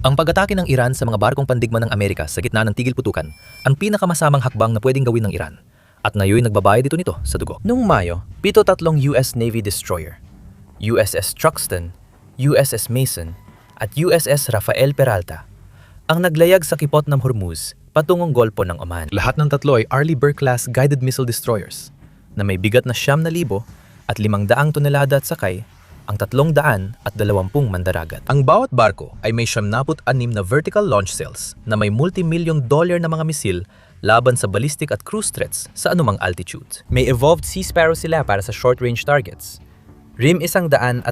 Ang pag-atake ng Iran sa mga barkong pandigma ng Amerika sa gitna ng tigil putukan ang pinakamasamang hakbang na pwedeng gawin ng Iran. At ngayon nagbabayad ito nito sa dugo. Noong Mayo, 73 US Navy destroyer, USS Truxtun, USS Mason, at USS Rafael Peralta ang naglayag sa kipot ng Hormuz patungong Golpo ng Oman. Lahat ng tatlo ay Arleigh Burke-class guided missile destroyers na may bigat na 9,000 at 500 tonelada at sakay ang 320 mandaragat. Ang bawat barko ay may 76 na vertical launch cells na may multi-million dollar na mga misil laban sa ballistic at cruise threats sa anumang altitude. May evolved Sea Sparrow sila para sa short-range targets. RIM 116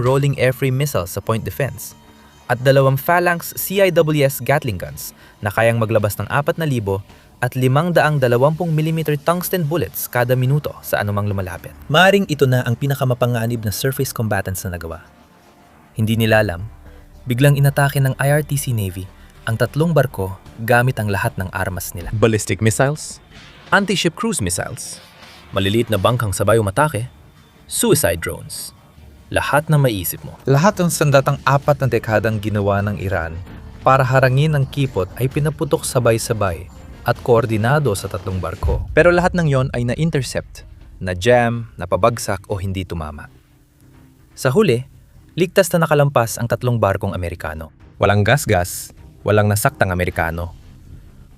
rolling airframe missiles sa point defense at 2 Phalanx CIWS Gatling guns na kayang maglabas ng 4,000 at 520mm tungsten bullets kada minuto sa anumang lumalapit. Maaring ito na ang pinakamapanganib na surface combatants na nagawa. Hindi nila alam, biglang inatake ng IRTC Navy ang 3 barko gamit ang lahat ng armas nila. Ballistic missiles, anti-ship cruise missiles, maliliit na bangkang sabay umatake, suicide drones. Lahat na maisip mo. Lahat ng sandatang 4 na dekadang ginawa ng Iran para harangin ang kipot ay pinaputok sabay-sabay at koordinado sa 3 barko. Pero lahat ng yon ay na-intercept, na-jam, napabagsak o hindi tumama. Sa huli, ligtas na nakalampas ang 3 barkong Amerikano. Walang gas-gas, walang nasaktang Amerikano.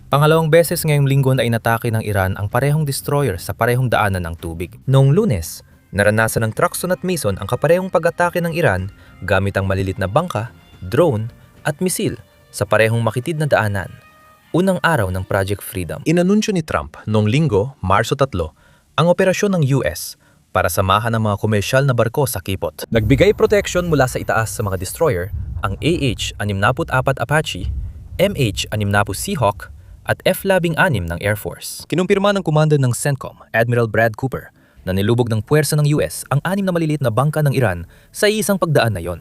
Pangalawang beses ngayong linggo na inatake ng Iran ang parehong destroyer sa parehong daanan ng tubig. Noong Lunes, naranasan ng Truxtun at Mason ang kaparehong pag-atake ng Iran gamit ang malilit na bangka, drone at misil sa parehong makitid na daanan. Unang araw ng Project Freedom. Inanunsyo ni Trump noong Linggo, Marso 3, ang operasyon ng US para samahan ang mga komersyal na barko sa kipot. Nagbigay protection mula sa itaas sa mga destroyer ang AH-64 Apache, MH-60 Seahawk at F-16 ng Air Force. Kinumpirma ng commander ng CENTCOM, Admiral Brad Cooper, na nilubog ng puwersa ng US ang 6 na maliliit na bangka ng Iran sa isang pagdaan na yon.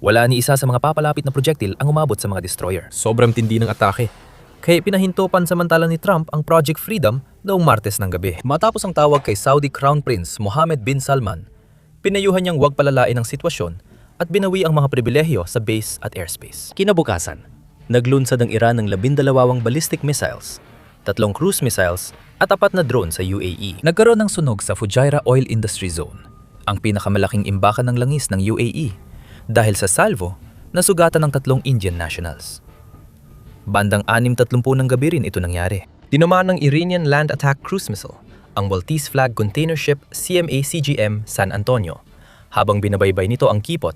Wala ni isa sa mga papalapit na projectile ang umabot sa mga destroyer. Sobrang tindi ng atake. Kaya pinahinto pansamantala ni Trump ang Project Freedom noong Martes ng gabi. Matapos ang tawag kay Saudi Crown Prince Mohammed bin Salman, pinayuhan niyang huwag palalain ang sitwasyon at binawi ang mga pribilehyo sa base at airspace. Kinabukasan, naglunsad ang Iran ng 12 ballistic missiles, 3 cruise missiles at 4 na drone sa UAE. Nagkaroon ng sunog sa Fujairah Oil Industry Zone, ang pinakamalaking imbakan ng langis ng UAE, dahil sa salvo na sugatan ng 3 Indian nationals. Bandang 6:30 ng gabi rin ito nangyari. Tinamaan ng Iranian Land Attack Cruise Missile ang Maltese flag container ship CMA CGM San Antonio habang binabaybay nito ang kipot